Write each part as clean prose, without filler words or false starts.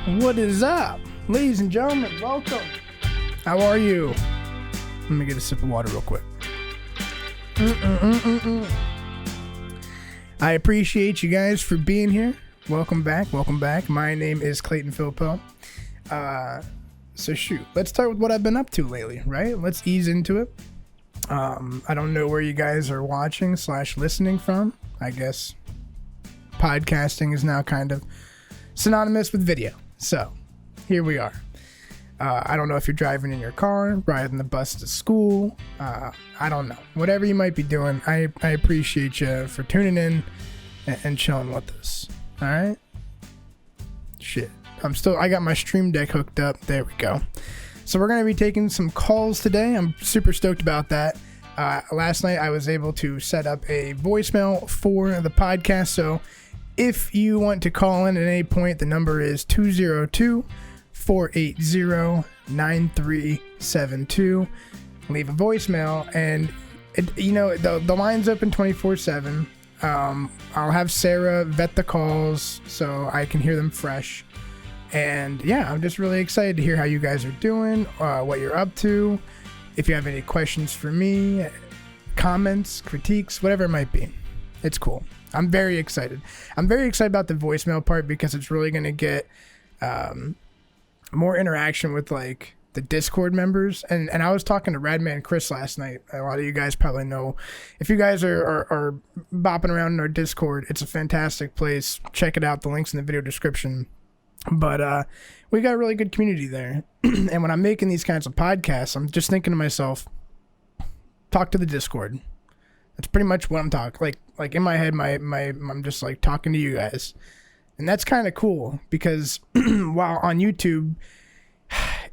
What is up, ladies and gentlemen? Welcome. How are you? Let me get a sip of water real quick. I appreciate you guys for being here. Welcome back. My name is *ClaytonFilpo. So shoot, let's start with what I've been up to lately, right? Let's ease into it. I don't know where you guys are watching / listening from. I guess podcasting is now kind of synonymous with video. So here we are. I don't know if you're driving in your car, riding the bus to school. I don't know. Whatever you might be doing, I appreciate you for tuning in and chilling with us. All right? Shit. I got my Stream Deck hooked up. There we go. So we're going to be taking some calls today. I'm super stoked about that. Last night I was able to set up a voicemail for the podcast. So if you want to call in at any point, the number is 202-480-9372. Leave a voicemail, and the line's open 24/7. I'll have Sarah vet the calls so I can hear them fresh. And yeah, I'm just really excited to hear how you guys are doing, what you're up to. If you have any questions for me, comments, critiques, whatever it might be, it's cool. I'm very excited. I'm very excited about the voicemail part because it's really going to get more interaction with like the Discord members. And I was talking to Radman Chris last night. A lot of you guys probably know. If you guys are bopping around in our Discord, it's a fantastic place. Check it out. The link's in the video description. But we got a really good community there. And when I'm making these kinds of podcasts, I'm just thinking to myself, talk to the Discord. That's pretty much what I'm talking. Like in my head, I'm just like talking to you guys. And that's kind of cool because while on YouTube,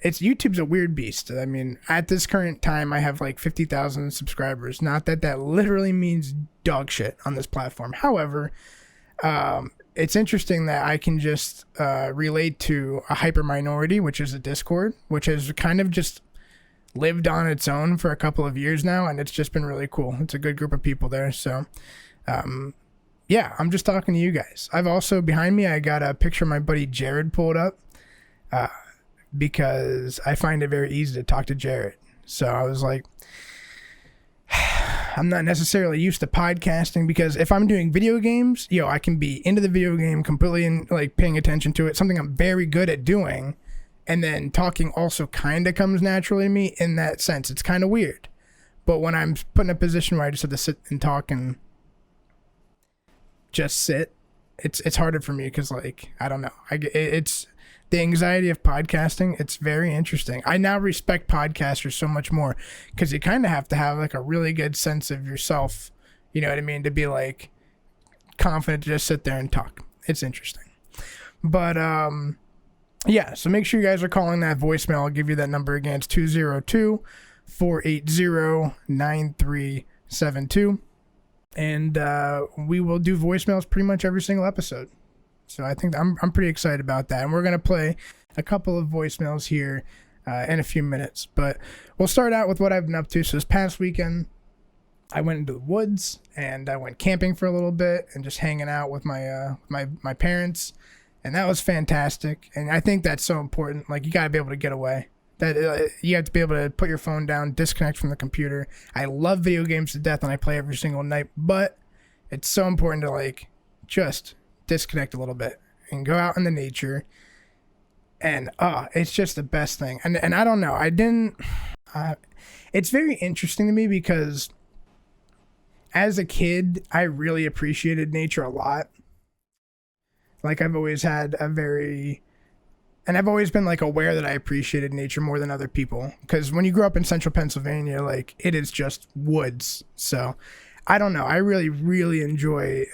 YouTube's a weird beast. I mean, at this current time, I have like 50,000 subscribers. Not that literally means dog shit on this platform. However, it's interesting that I can just relate to a hyper minority, which is a Discord, which has kind of just lived on its own for a couple of years now, and it's just been really cool. It's a good group of people there. So yeah, I'm just talking to you guys. I've also, behind me, I got a picture of my buddy Jared pulled up because I find it very easy to talk to Jared. So I was like, I'm not necessarily used to podcasting because if I'm doing video games, I can be into the video game completely and like paying attention to it, something I'm very good at doing. And then talking also kind of comes naturally to me in that sense. It's kind of weird. But when I'm put in a position where I just have to sit and talk and just sit, it's harder for me because, like, I don't know. It's the anxiety of podcasting. It's very interesting. I now respect podcasters so much more because you kind of have to have like a really good sense of yourself. You know what I mean? To be like confident to just sit there and talk. It's interesting. But, yeah, so make sure you guys are calling that voicemail. I'll give you that number again. It's 202-480-9372. And we will do voicemails pretty much every single episode. So I think I'm pretty excited about that. And we're going to play a couple of voicemails here in a few minutes. But we'll start out with what I've been up to. So this past weekend, I went into the woods and I went camping for a little bit and just hanging out with my parents. And that was fantastic. And I think that's so important. Like, you got to be able to get away. That you have to be able to put your phone down, disconnect from the computer. I love video games to death and I play every single night. But it's so important to, like, just disconnect a little bit and go out in the nature. And, it's just the best thing. And I don't know. It's very interesting to me because as a kid, I really appreciated nature a lot. Like, I've always had and I've always been like aware that I appreciated nature more than other people. Because when you grow up in central Pennsylvania, like, it is just woods. So I don't know. I really, really enjoy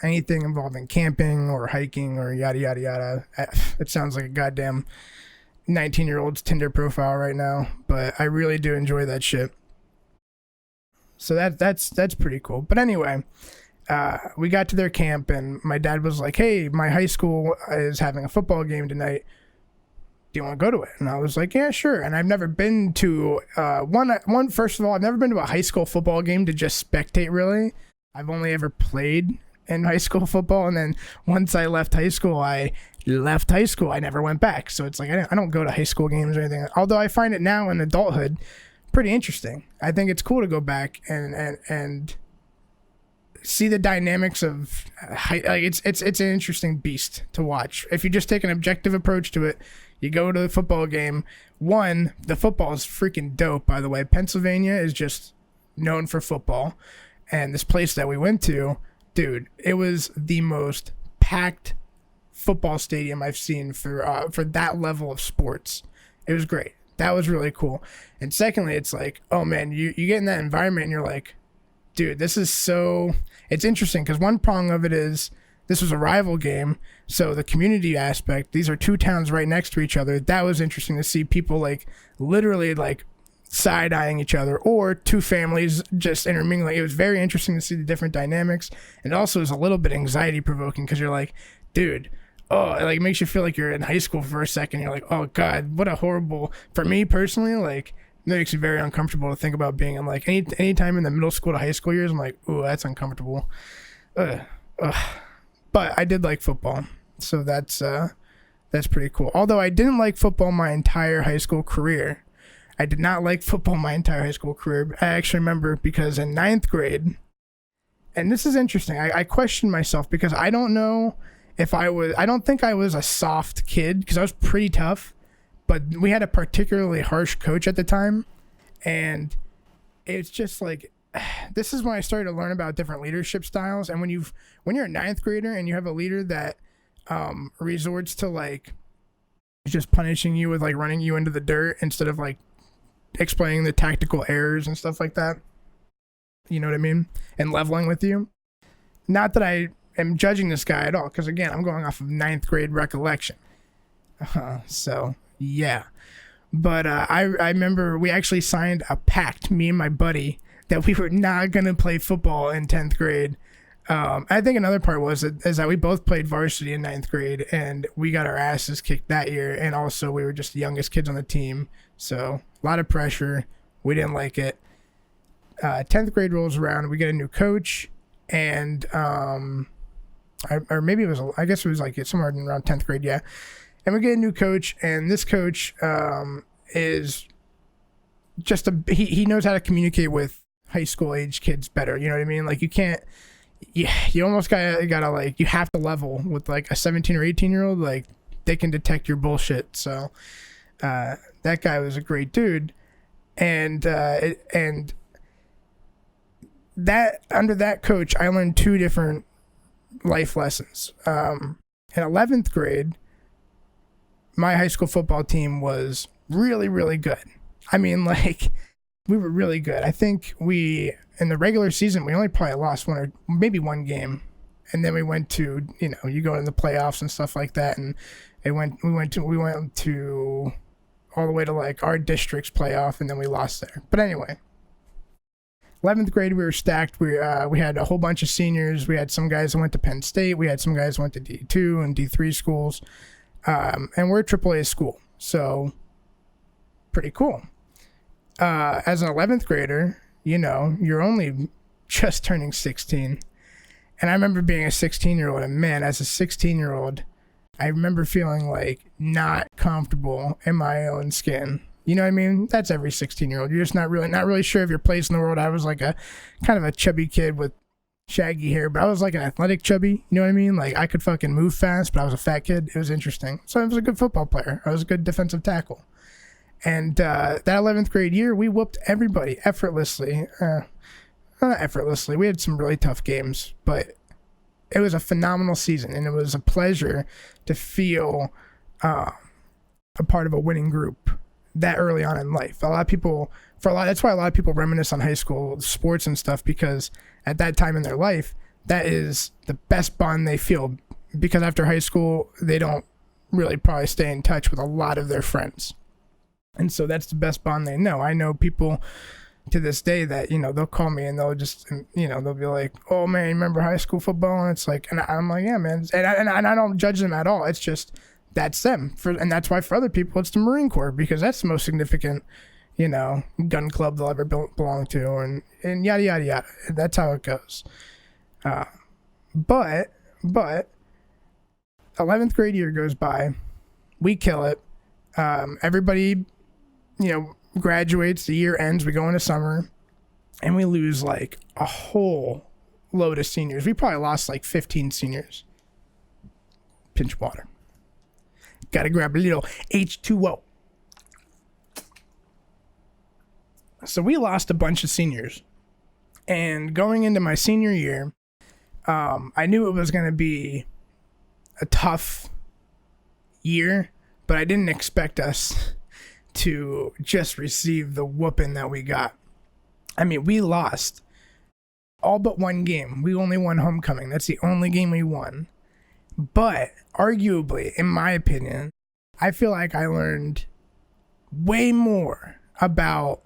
anything involving camping or hiking or yada, yada, yada. It sounds like a goddamn 19-year-old's Tinder profile right now. But I really do enjoy that shit. So that's pretty cool. But anyway, we got to their camp and my dad was like, hey, my high school is having a football game tonight. Do you want to go to it? And I was like, yeah, sure. And I've never been to first of all, I've never been to a high school football game to just spectate, really. I've only ever played in high school football. And then once I left high school, I never went back. So it's like, I don't go to high school games or anything. Although I find it now in adulthood pretty interesting. I think it's cool to go back and see the dynamics of like it's an interesting beast to watch. If you just take an objective approach to it, you go to the football game. One, the football is freaking dope, by the way. Pennsylvania is just known for football. And this place that we went to, dude, it was the most packed football stadium I've seen for that level of sports. It was great. That was really cool. And secondly, it's like, oh man, you get in that environment and you're like, dude, this is so... It's interesting because one prong of it is this was a rival game, so the community aspect, these are two towns right next to each other. That was interesting to see people like literally like side-eyeing each other, or two families just intermingling. It was very interesting to see the different dynamics, and it also is a little bit anxiety-provoking because you're like, dude, oh, it like makes you feel like you're in high school for a second. You're like, oh God, what a horrible... For me personally, like... It makes me very uncomfortable to think about being in like any time in the middle school to high school years. I'm like, ooh, that's uncomfortable. But I did like football, so that's pretty cool. Although I didn't like football my entire high school career. I did not like football my entire high school career. I actually remember because in 9th grade, and this is interesting, I questioned myself because I don't know if I don't think I was a soft kid because I was pretty tough. But we had a particularly harsh coach at the time, and it's just like, this is when I started to learn about different leadership styles. And when you're a 9th grader and you have a leader that resorts to like just punishing you with like running you into the dirt instead of like explaining the tactical errors and stuff like that, you know what I mean? And leveling with you. Not that I am judging this guy at all, because again, I'm going off of 9th grade recollection. So... yeah, but I remember we actually signed a pact, me and my buddy, that we were not going to play football in 10th grade. I think another part is that we both played varsity in 9th grade, and we got our asses kicked that year, and also we were just the youngest kids on the team, so a lot of pressure. We didn't like it. 10th grade rolls around, we get a new coach, and or maybe it was, I guess it was like somewhere around 10th grade, yeah. And we get a new coach, and this coach is just he knows how to communicate with high school age kids better. You know what I mean? Like you almost gotta like, you have to level with like a 17 or 18-year-old. Like they can detect your bullshit. So that guy was a great dude, and that under that coach, I learned 2 different life lessons. In 11th grade, my high school football team was really, really good. I mean, like, we were really good. I think in the regular season, we only probably lost one or maybe one game. And then we went to, you go in the playoffs and stuff like that. And we went to all the way to like our district's playoff, and then we lost there. But anyway, 11th grade, we were stacked. We had a whole bunch of seniors. We had some guys that went to Penn State. We had some guys that went to D2 and D3 schools. And we're a AAA school, so pretty cool. As an 11th grader, you're only just turning 16. And I remember being a 16-year-old, and man, as a 16-year-old, I remember feeling like not comfortable in my own skin. You know what I mean? That's every 16-year-old. You're just not really sure of your place in the world. I was like a kind of a chubby kid with shaggy hair, but I was like an athletic chubby, you know what I mean? Like I could fucking move fast, but I was a fat kid. It was interesting. So I was a good football player. I was a good defensive tackle. And that 11th grade year, we whooped everybody effortlessly. Not effortlessly. We had some really tough games, but it was a phenomenal season, and it was a pleasure to feel a part of a winning group that early on in life. That's why a lot of people reminisce on high school sports and stuff, because at that time in their life, that is the best bond they feel, because after high school, they don't really probably stay in touch with a lot of their friends. And so that's the best bond they know. I know people to this day that, they'll call me and they'll just, they'll be like, oh man, remember high school football? And it's like, and I'm like, yeah, man. And I don't judge them at all. It's just, that's them. And that's why for other people, it's the Marine Corps, because that's the most significant, gun club they'll ever belong to, and yada, yada, yada. That's how it goes. But 11th grade year goes by, we kill it. Everybody, graduates, the year ends, we go into summer, and we lose like a whole load of seniors. We probably lost like 15 seniors. Pinch water. Gotta grab a little H2O. So we lost a bunch of seniors. And going into my senior year, I knew it was going to be a tough year, but I didn't expect us to just receive the whooping that we got. I mean, we lost all but one game. We only won homecoming. That's the only game we won. But arguably, in my opinion, I feel like I learned way more about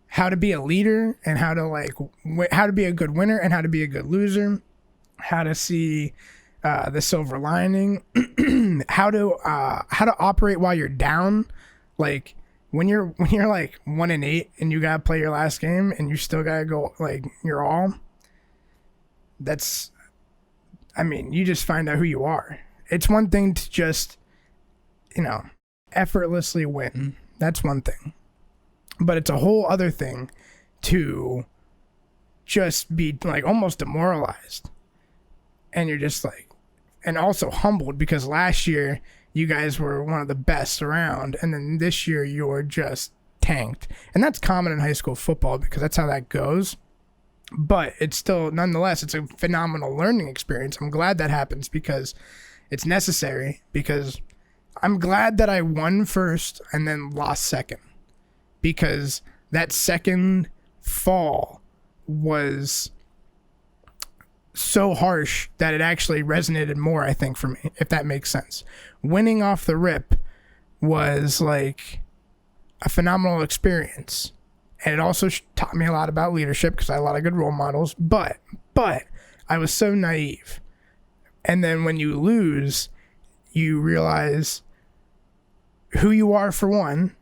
how to be a leader and how to be a good winner and how to be a good loser, how to see the silver lining, how to operate while you're down. Like when you're like 1-8 and you gotta play your last game and you still gotta go like your all. You just find out who you are. It's one thing to just, effortlessly win. That's one thing. But it's a whole other thing to just be like almost demoralized. And you're just like, and also humbled because last year you guys were one of the best around. And then this year you're just tanked. And that's common in high school football because that's how that goes. But it's still, nonetheless, it's a phenomenal learning experience. I'm glad that happens because it's necessary, because I'm glad that I won first and then lost second, because that second fall was so harsh that it actually resonated more, I think, for me, if that makes sense. Winning off the rip was like a phenomenal experience. And it also taught me a lot about leadership because I had a lot of good role models. But I was so naive. And then when you lose, you realize who you are, for one.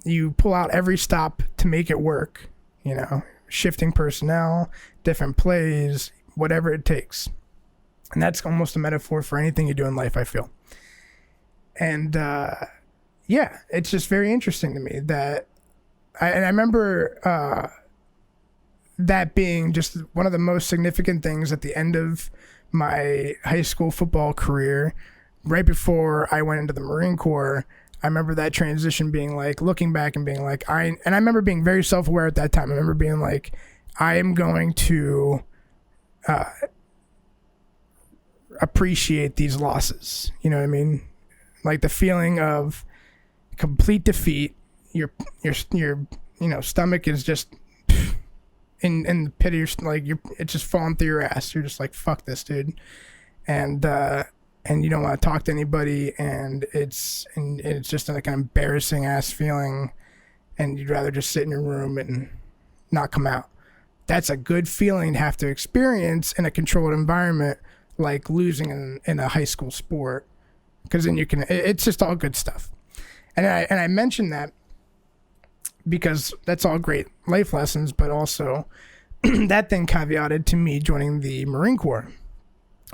You pull out every stop to make it work. Shifting personnel, different plays, whatever it takes. And that's almost a metaphor for anything you do in life, I feel. And it's just very interesting to me that I remember that being just one of the most significant things at the end of my high school football career, right before I went into the Marine Corps. I remember that transition being like, looking back and being like, I remember being very self-aware at that time. I remember being like, I am going to appreciate these losses. You know what I mean? Like the feeling of complete defeat. Your stomach is just in the pit of your, like, it's just falling through your ass. You're just like, fuck this, dude. And you don't want to talk to anybody, and it's just like an embarrassing ass feeling, and you'd rather just sit in your room and not come out. That's a good feeling to have to experience in a controlled environment, like losing in a high school sport, because then it's just all good stuff. And I mentioned that because that's all great life lessons, but also that thing caveated to me joining the Marine Corps.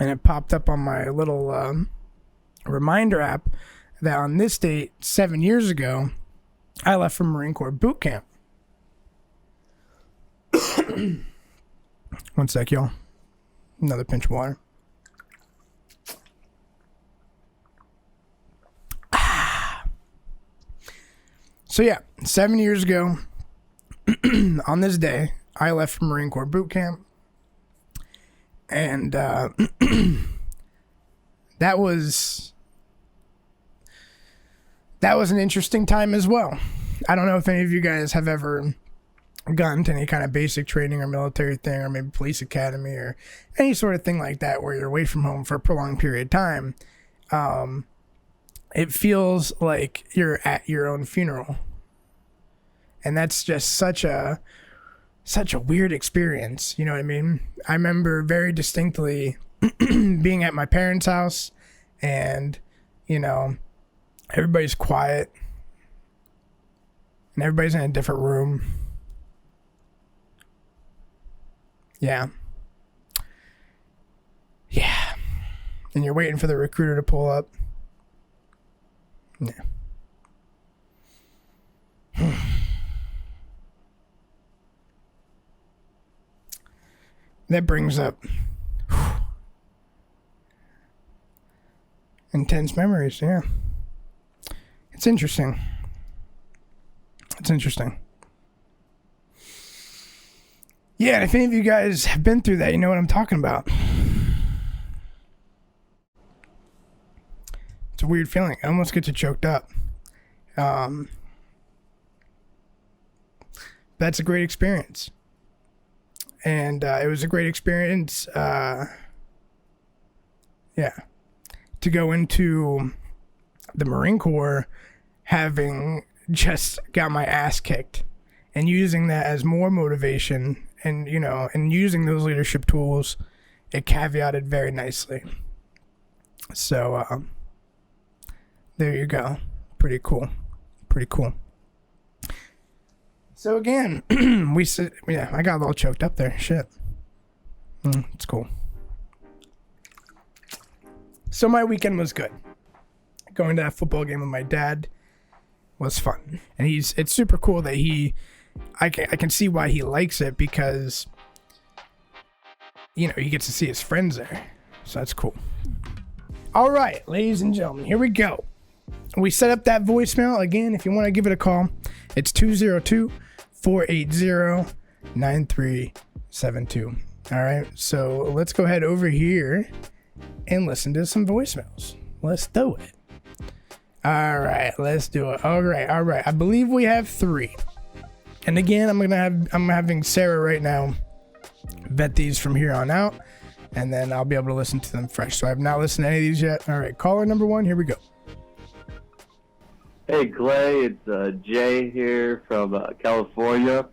And it popped up on my little reminder app that on this date, 7 years ago, I left for Marine Corps boot camp. One sec, y'all. Another pinch of water. So yeah, 7 years ago, on this day, I left for Marine Corps boot camp. And that was an interesting time as well. I don't know if any of you guys have ever gone to any kind of basic training or military thing, or maybe police academy or any sort of thing like that where you're away from home for a prolonged period of time. It feels like you're at your own funeral. And that's just such a weird experience. You know what I mean? I remember very distinctly being at my parents' house and, everybody's quiet and everybody's in a different room. Yeah. and you're waiting for the recruiter to pull up. Yeah. That brings up intense memories, yeah. It's interesting. It's interesting. Yeah, and if any of you guys have been through that, you know what I'm talking about. It's a weird feeling. I almost get you choked up. That's a great experience. And it was a great experience, to go into the Marine Corps having just got my ass kicked and using that as more motivation and, you know, and using those leadership tools, it caveated very nicely. So, there you go. Pretty cool. Pretty cool. So again, I got a little choked up there. Shit. It's cool. So my weekend was good. Going to that football game with my dad was fun. And it's super cool that I can see why he likes it, because, you know, he gets to see his friends there. So that's cool. All right, ladies and gentlemen, here we go. We set up that voicemail. Again, if you want to give it a call, it's 202-480-9372. All right, so let's go ahead over here and listen to some voicemails. Let's do it. All right, let's do it. All right. I believe we have 3. And again, I'm having Sarah right now vet these from here on out, and then I'll be able to listen to them fresh. So I have not listened to any of these yet. All right, caller number 1, here we go. Hey Clay, it's Jay here from California.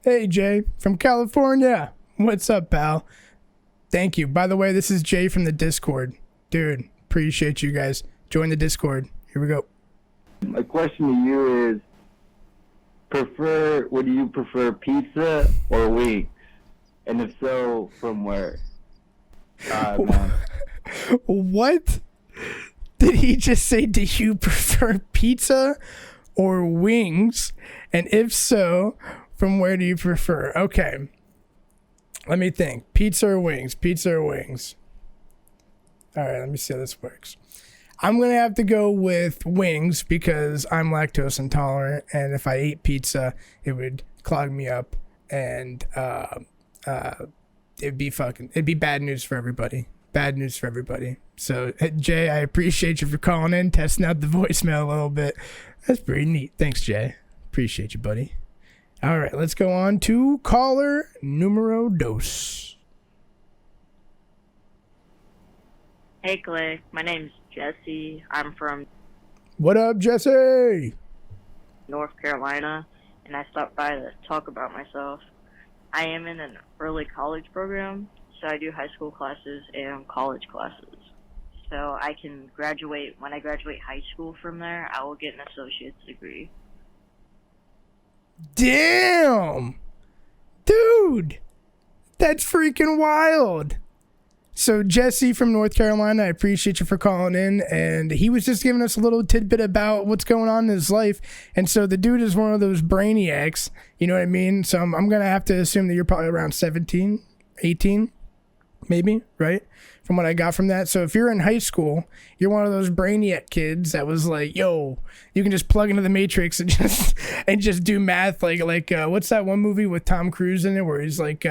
Hey Jay from California. What's up, pal? Thank you. By the way, this is Jay from the Discord. Dude, appreciate you guys. Join the Discord. Here we go. My question to you is, would you prefer pizza or wings? And if so, from where? What? Did he just say, do you prefer pizza or wings? And if so, from where do you prefer? Okay. Let me think. Pizza or wings? Pizza or wings? All right, let me see how this works. I'm going to have to go with wings because I'm lactose intolerant. And if I ate pizza, it would clog me up. And it'd be bad news for everybody. Bad news for everybody. So, Jay, I appreciate you for calling in, testing out the voicemail a little bit. That's pretty neat. Thanks, Jay. Appreciate you, buddy. All right, let's go on to caller numero dos. Hey, Clay. My name's Jesse. I'm from What up, Jesse? North Carolina, and I stopped by to talk about myself. I am in an early college program, so I do high school classes and college classes. So I can graduate, when I graduate high school from there, I will get an associate's degree. Damn! Dude! That's freaking wild! So Jesse from North Carolina, I appreciate you for calling in, and he was just giving us a little tidbit about what's going on in his life. And so the dude is one of those brainiacs, you know what I mean? So I'm going to have to assume that you're probably around 17, 18, maybe, right? From what I got from that. So if you're in high school, you're one of those brainiac kids that was like, yo, you can just plug into the Matrix and just do math. Like what's that one movie with Tom Cruise in it where he's like,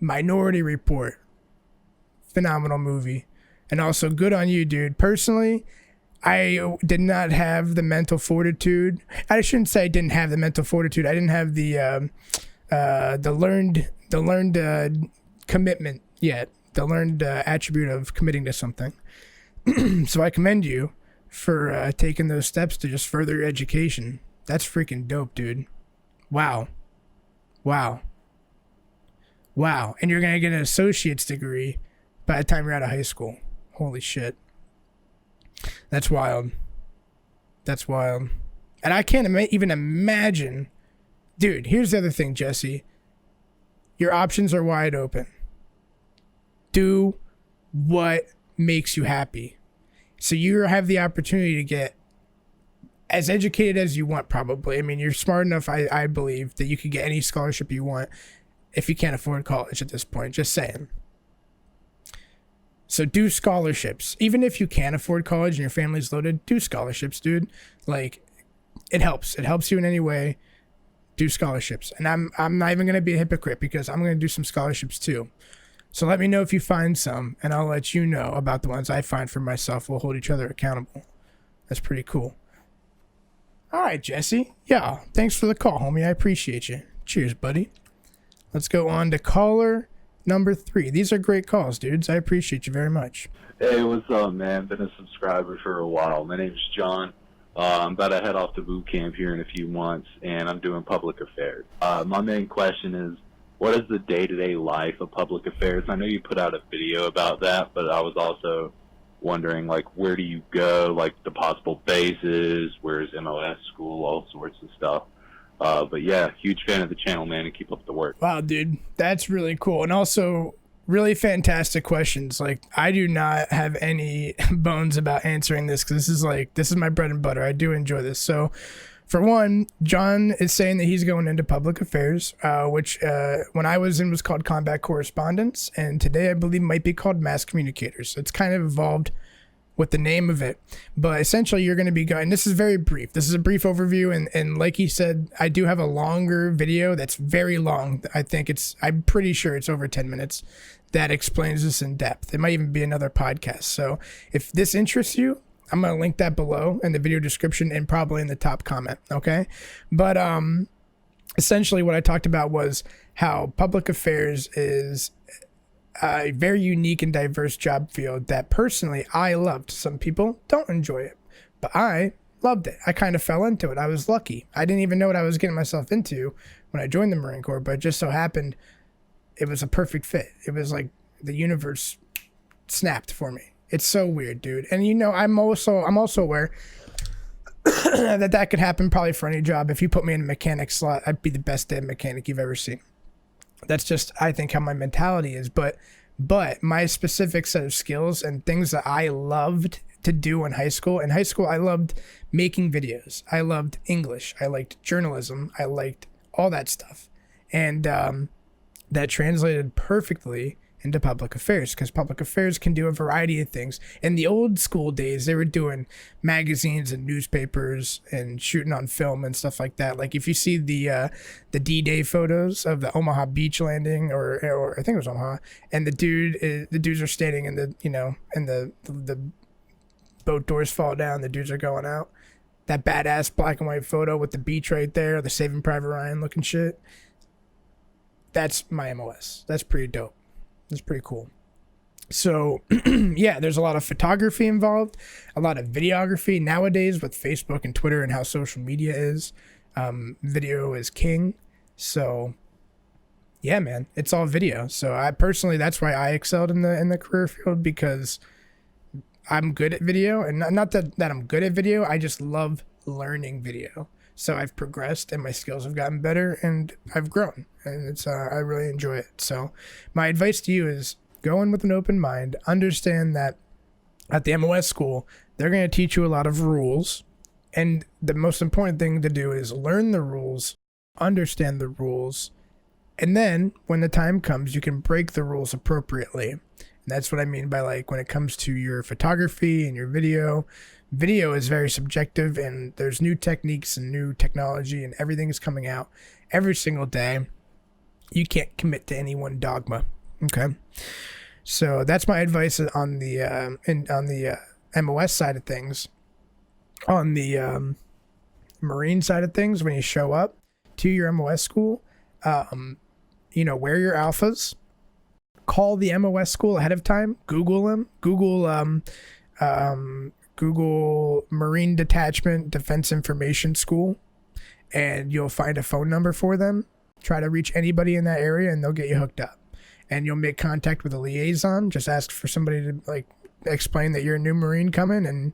Minority Report. Phenomenal movie. And also good on you, dude. Personally, I did not have the mental fortitude. I shouldn't say I didn't have the mental fortitude. I didn't have the learned commitment yet. The learned attribute of committing to something. So I commend you for taking those steps to just further your education. That's freaking dope, dude. Wow. And you're going to get an associate's degree by the time you're out of high school. Holy shit. That's wild. And I can't even imagine. Dude, here's the other thing, Jesse. Your options are wide open. Do what makes you happy. So you have the opportunity to get as educated as you want, probably. I mean, you're smart enough, I believe, that you could get any scholarship you want if you can't afford college at this point. Just saying. So do scholarships. Even if you can't afford college and your family's loaded, do scholarships, dude. Like, it helps. It helps you in any way. Do scholarships. And I'm not even going to be a hypocrite because I'm going to do some scholarships too. So let me know if you find some, and I'll let you know about the ones I find for myself. We'll hold each other accountable. That's pretty cool. All right, Jesse. Yeah, thanks for the call, homie. I appreciate you. Cheers, buddy. Let's go on to caller number 3. These are great calls, dudes. I appreciate you very much. Hey, what's up, man? Been a subscriber for a while. My name's John. I'm about to head off to boot camp here in a few months, and I'm doing public affairs. My main question is, what is the day-to-day life of public affairs? I know you put out a video about that, but I was also wondering, like, where do you go, like the possible bases, where's MOS school, all sorts of stuff. But yeah, huge fan of the channel, man, and keep up the work. Wow, dude, that's really cool. And also really fantastic questions. Like, I do not have any bones about answering this because this is my bread and butter. I do enjoy this. So for one, John is saying that he's going into public affairs, which when I was in was called combat correspondence, and today I believe might be called mass communicators. So it's kind of evolved with the name of it, but essentially you're going to be going, this is very brief. This is a brief overview, and like he said, I do have a longer video that's very long. I'm pretty sure it's over 10 minutes that explains this in depth. It might even be another podcast. So if this interests you, I'm going to link that below in the video description and probably in the top comment. Okay. But, essentially what I talked about was how public affairs is a very unique and diverse job field that personally I loved. Some people don't enjoy it, but I loved it. I kind of fell into it. I was lucky. I didn't even know what I was getting myself into when I joined the Marine Corps, but it just so happened it was a perfect fit. It was like the universe snapped for me. It's so weird, dude. And you know, I'm also aware that could happen probably for any job. If you put me in a mechanic slot, I'd be the best damn mechanic you've ever seen. That's just, I think, how my mentality is. But my specific set of skills and things that I loved to do in high school. In high school, I loved making videos. I loved English. I liked journalism. I liked all that stuff. And that translated perfectly into public affairs, because public affairs can do a variety of things. In the old school days, they were doing magazines and newspapers and shooting on film and stuff like that. Like if you see the D-Day photos of the Omaha beach landing, or I think it was Omaha, and the dudes are standing in the boat doors fall down, the dudes are going out. That badass black and white photo with the beach right there, the Saving Private Ryan looking shit. That's my MOS. That's pretty dope. It's pretty cool. So yeah, there's a lot of photography involved, a lot of videography nowadays with Facebook and Twitter and how social media is. Video is king. So yeah, man, it's all video. So I personally, that's why I excelled in the career field, because I'm good at video, and not that I'm good at video. I just love learning video. So I've progressed and my skills have gotten better and I've grown, and it's I really enjoy it. So my advice to you is go in with an open mind. Understand that at the MOS school, they're going to teach you a lot of rules. And the most important thing to do is learn the rules, understand the rules. And then when the time comes, you can break the rules appropriately. And that's what I mean by, like, when it comes to your photography and your video is very subjective, and there's new techniques and new technology and everything is coming out every single day. You can't commit to any one dogma. Okay. So that's my advice on the MOS side of things. On the Marine side of things, when you show up to your MOS school, wear your alphas. Call the MOS school ahead of time. Google them. Google Marine Detachment Defense Information School, and you'll find a phone number for them. Try to reach anybody in that area and they'll get you hooked up. And you'll make contact with a liaison. Just ask for somebody to, like, explain that you're a new Marine coming, and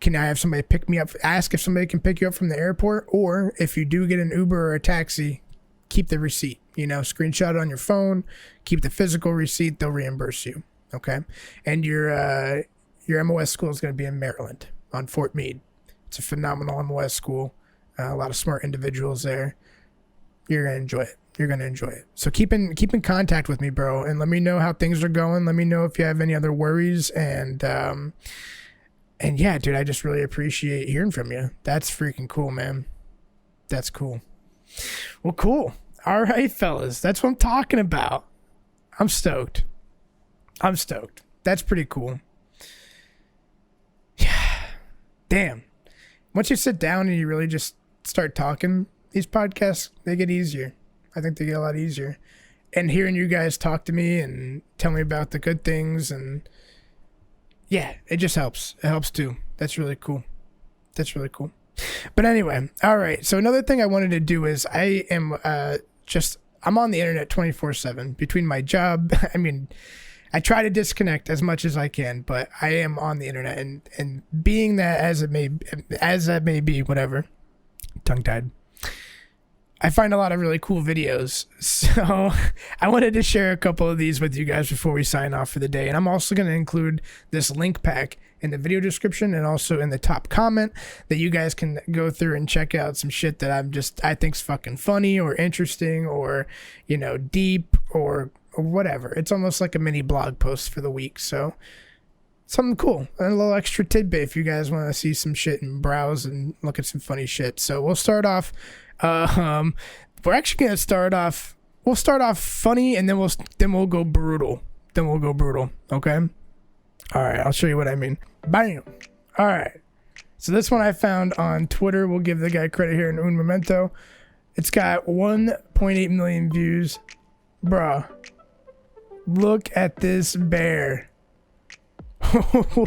can I have somebody pick me up? Ask if somebody can pick you up from the airport, or if you do get an Uber or a taxi, keep the receipt. You know, screenshot it on your phone, keep the physical receipt, they'll reimburse you. Okay? And your MOS school is going to be in Maryland on Fort Meade. It's a phenomenal MOS school. A lot of smart individuals there. You're going to enjoy it. You're going to enjoy it. So keep in contact with me, bro, and let me know how things are going. Let me know if you have any other worries. And yeah, dude, I just really appreciate hearing from you. That's freaking cool, man. That's cool. Well, cool. All right, fellas. That's what I'm talking about. I'm stoked. That's pretty cool. Yeah. Damn. Once you sit down and you really just start talking, these podcasts, they get easier. I think they get a lot easier. And hearing you guys talk to me and tell me about the good things, and yeah, it just helps. It helps too. That's really cool. But anyway, all right. So another thing I wanted to do is I'm on the internet 24/7 between my job. I mean, I try to disconnect as much as I can, but I am on the internet, and being that as that may be, whatever, tongue-tied, I find a lot of really cool videos. So I wanted to share a couple of these with you guys before we sign off for the day. And I'm also going to include this link pack in the video description and also in the top comment that you guys can go through and check out some shit that I think's fucking funny or interesting or, you know, deep or whatever. It's almost like a mini blog post for the week. So something cool, and a little extra tidbit if you guys want to see some shit and browse and look at some funny shit. So we'll start off. We're actually gonna start off. We'll start off funny, and then we'll go brutal. Okay. All right. I'll show you what I mean. Bam. All right. So this one I found on Twitter. We'll give the guy credit here in un momento. It's got 1.8 million views. Bruh. Look at this bear.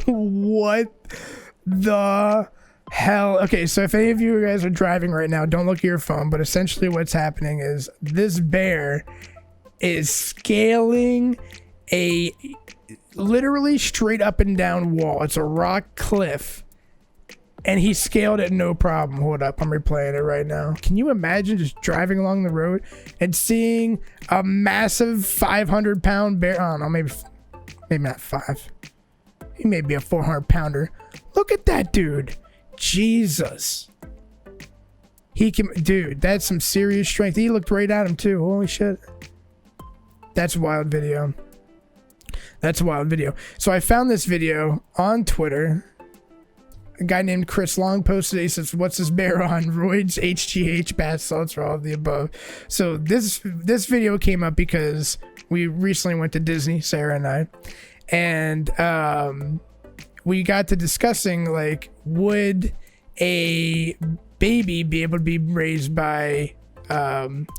What the hell? Okay, so if any of you guys are driving right now, don't look at your phone, but essentially what's happening is this bear is scaling a literally straight up and down wall. It's a rock cliff, and he scaled it no problem. Hold up, I'm replaying it right now. Can you imagine just driving along the road and seeing a massive 500-pound bear? I don't know, maybe not 5. He may be a 400-pounder. Look at that dude. Jesus. He can, dude, that's some serious strength. He looked right at him too. Holy shit. That's a wild video. So I found this video on Twitter. A guy named Chris Long posted it. He says, "What's this bear on? Roids, HGH, bath salts, or all of the above." So this video came up because we recently went to Disney, Sarah and I. And we got to discussing, like, would a baby be able to be raised by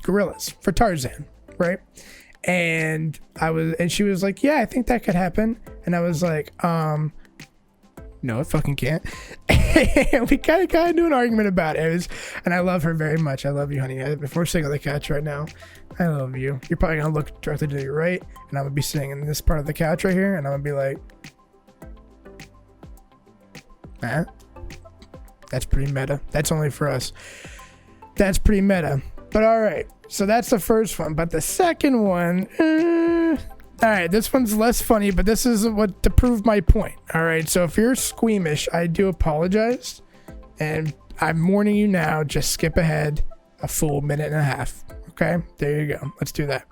gorillas for Tarzan, right? And she was like, "Yeah, I think that could happen." And I was like, "No, it fucking can't." And we kind of got into an argument about it. And I love her very much. I love you, honey. If we're sitting on the couch right now, I love you. You're probably gonna look directly to your right, and I'm gonna be sitting in this part of the couch right here, and I'm gonna be like, "Huh? That's pretty meta. That's only for us. That's pretty meta." But all right, so that's the first one. But the second one, all right, this one's less funny, but this is what to prove my point. All right, so if you're squeamish, I do apologize, and I'm warning you now. Just skip ahead a full minute and a half. Okay, there you go. Let's do that.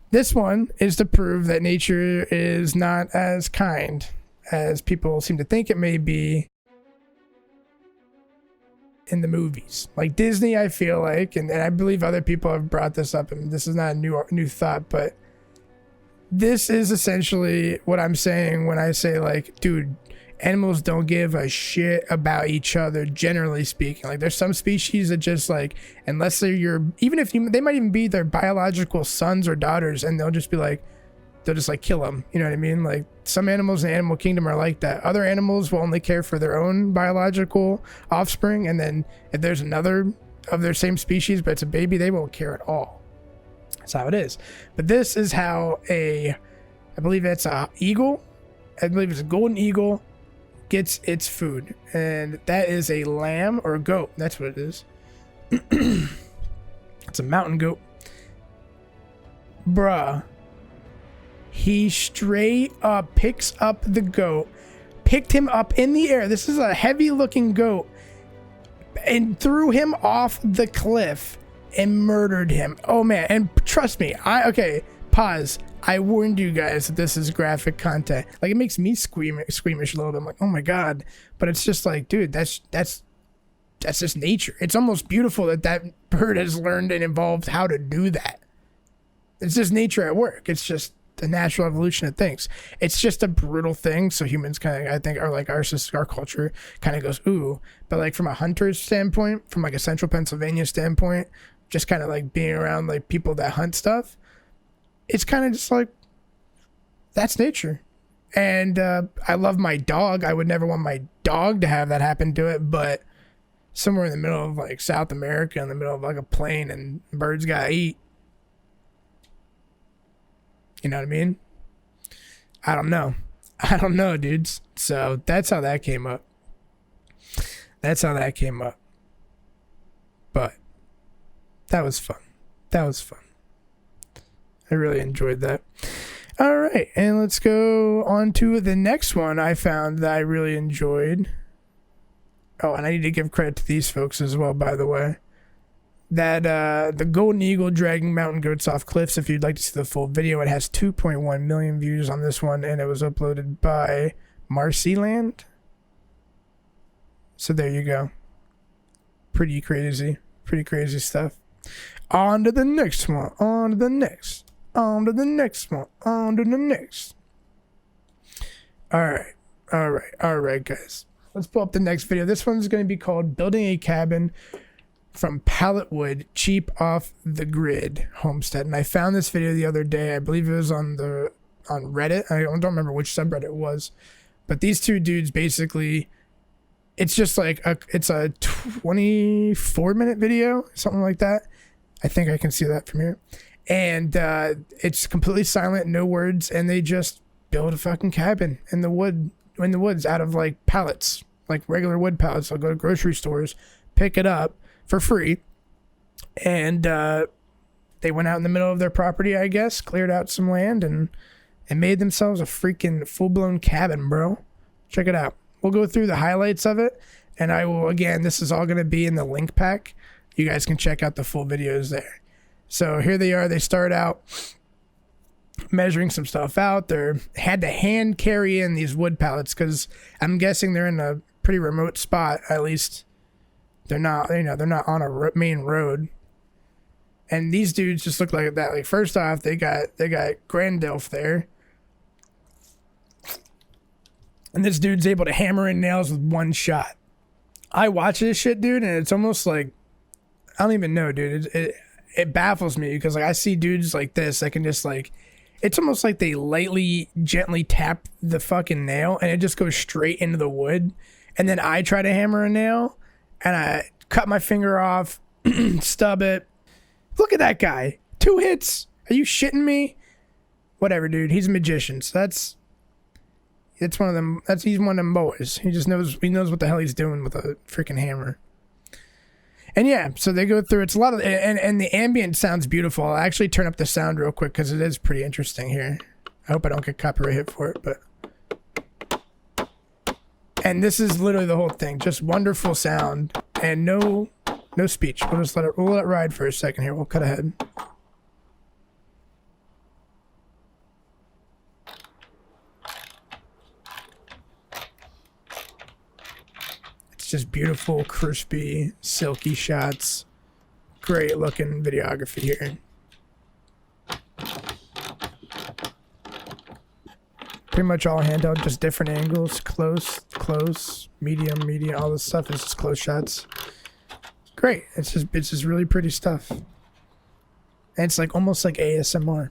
This one is to prove that nature is not as kind as people seem to think it may be in the movies. Like Disney, I feel like, and I believe other people have brought this up, and this is not a new thought, but this is essentially what I'm saying when I say, like, dude, animals don't give a shit about each other, generally speaking. Like, there's some species that just, like, unless they're they might even be their biological sons or daughters, and they'll just kill them. You know what I mean? Like, some animals in the animal kingdom are like that. Other animals will only care for their own biological offspring, and then if there's another of their same species, but it's a baby, they won't care at all. That's how it is. But this is how I believe it's a eagle. I believe it's a golden eagle gets its food, and that is a lamb or a goat. That's what it is. It's a mountain goat. Bruh. He straight up picks up the goat, picked him up in the air. This is a heavy looking goat, and threw him off the cliff and murdered him. Oh man, and trust me, okay, pause. I warned you guys that this is graphic content. Like, it makes me squeamish a little bit. I'm like, oh my god. But it's just like, dude, that's just nature. It's almost beautiful that bird has learned and evolved how to do that. It's just nature at work. It's just the natural evolution of things. It's just a brutal thing. So humans kind of, I think, are like our culture kind of goes, ooh. But like from a hunter's standpoint, from like a central Pennsylvania standpoint, just kind of like being around like people that hunt stuff, it's kind of just like, that's nature. And I love my dog. I would never want my dog to have that happen to it, but somewhere in the middle of like South America, in the middle of like a plane, and birds gotta eat. You know what I mean? I don't know, dudes. So that's how that came up. But that was fun. I really enjoyed that. All right, and let's go on to the next one I found that I really enjoyed. Oh, and I need to give credit to these folks as well, by the way. That the Golden Eagle dragging mountain goats off cliffs. If you'd like to see the full video, it has 2.1 million views on this one, and it was uploaded by Marcyland. So there you go. Pretty crazy stuff. On to the next one. On to the next. All right, guys. Let's pull up the next video. This one's going to be called Building a Cabin from Pallet Wood, Cheap Off the Grid Homestead. And I found this video the other day. I believe it was on Reddit. I don't remember which subreddit it was. But these two dudes basically, it's just like it's a 24-minute video, something like that. I think I can see that from here. And it's completely silent, no words, and they just build a fucking cabin in the woods out of like pallets, like regular wood pallets. I'll go to grocery stores, pick it up for free, and they went out in the middle of their property, I guess, cleared out some land, and made themselves a freaking full-blown cabin, bro. Check it out. We'll go through the highlights of it, and I will, again, this is all going to be in the link pack. You guys can check out the full videos there. So here they are. They start out measuring some stuff out. They had to hand carry in these wood pallets because I'm guessing they're in a pretty remote spot. At least they're not, they're not on a main road. And these dudes just look like that. Like, first off, they got Grandelf there, and this dude's able to hammer in nails with one shot. I watch this shit, dude, and it's almost like, I don't even know, dude. It baffles me because like I see dudes like this that can just like, it's almost like they lightly, gently tap the fucking nail and it just goes straight into the wood. And then I try to hammer a nail and I cut my finger off, stub it. Look at that guy. 2 hits. Are you shitting me? Whatever, dude. He's a magician. So that's one of them. He's one of them boys. He knows what the hell he's doing with a freaking hammer. And yeah, so they go through, it's a lot of, and the ambient sounds beautiful. I'll actually turn up the sound real quick because it is pretty interesting here. I hope I don't get copyright hit for it, but. And this is literally the whole thing. Just wonderful sound and no speech. We'll let it ride for a second here. We'll cut ahead. Just beautiful, crispy, silky shots. Great looking videography here. Pretty much all handheld, just different angles. Close, medium, all this stuff is just close shots. Great. It's just really pretty stuff. And it's like almost like ASMR.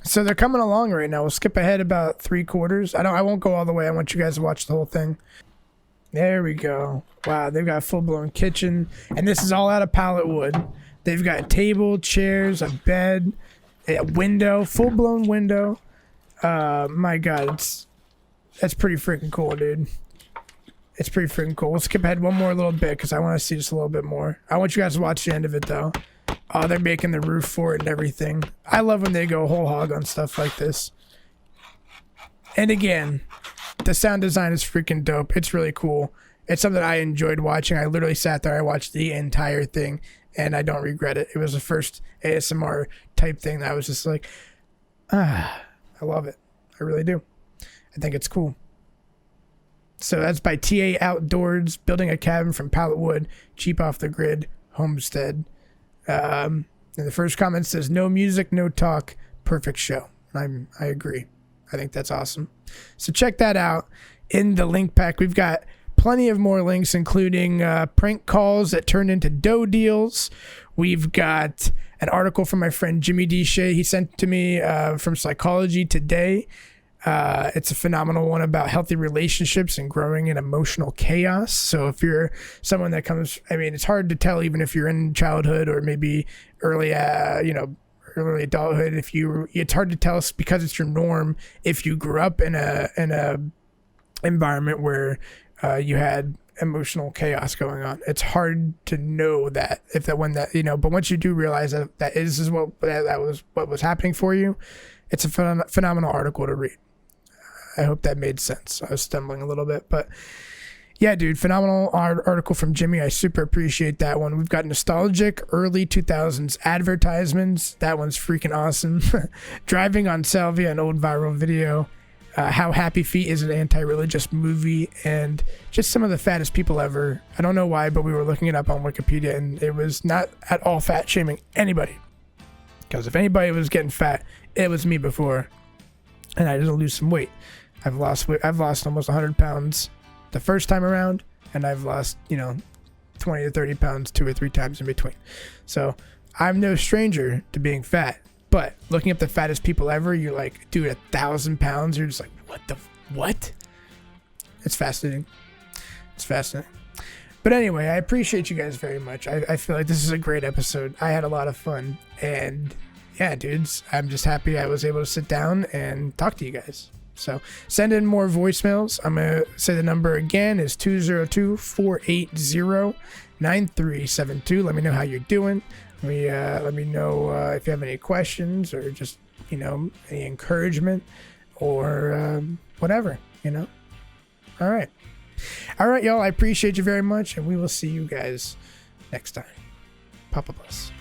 So they're coming along right now. We'll skip ahead about 3/4. I won't go all the way. I want you guys to watch the whole thing. There we go. Wow, they've got a full-blown kitchen. And this is all out of pallet wood. They've got a table, chairs, a bed. A window, full blown window. My God, that's pretty freaking cool, dude. It's pretty freaking cool. We'll skip ahead one more little bit because I want to see just a little bit more. I want you guys to watch the end of it though. Oh, they're making the roof for it and everything. I love when they go whole hog on stuff like this. And again, the sound design is freaking dope. It's really cool. It's something I enjoyed watching. I literally sat there. I watched the entire thing, and I don't regret it. It was the first ASMR type thing that I was just like, I love it. I really do. I think it's cool. So that's by TA Outdoors, building a cabin from pallet wood, cheap off the grid, homestead. And the first comment says, no music, no talk, perfect show. I agree. I think that's awesome. So check that out in the link pack. We've got plenty of more links, including prank calls that turned into dough deals. We've got an article from my friend Jimmy D. Shea. He sent to me from Psychology Today. It's a phenomenal one about healthy relationships and growing in emotional chaos. So if you're someone that comes, I mean, it's hard to tell even if you're in childhood or maybe early adulthood. It's hard to tell because it's your norm. If you grew up in a environment where you had emotional chaos going on, it's hard to know that but once you do realize that is what was happening for you, it's a phenomenal article to read. I hope that made sense. I was stumbling a little bit, but yeah, dude, phenomenal article from Jimmy. I super appreciate that one. We've got nostalgic early 2000s advertisements. That one's freaking awesome. Driving on Salvia, an old viral video. How Happy Feet is an anti-religious movie, and just some of the fattest people ever. I don't know why, but we were looking it up on Wikipedia, and it was not at all fat shaming anybody. Because if anybody was getting fat, it was me before, and I didn't lose some weight. I've lost almost 100 pounds the first time around, and I've lost 20 to 30 pounds 2 or 3 times in between. So I'm no stranger to being fat. But looking up the fattest people ever, you're like, dude, 1,000 pounds. You're just like, what? It's fascinating. It's fascinating. But anyway, I appreciate you guys very much. I feel like this is a great episode. I had a lot of fun. And yeah, dudes, I'm just happy I was able to sit down and talk to you guys. So send in more voicemails. I'm going to say the number again is 202-480-9372. Let me know how you're doing. Let me know if you have any questions or just, any encouragement or whatever, All right. All right, y'all. I appreciate you very much, and we will see you guys next time. Papa bless.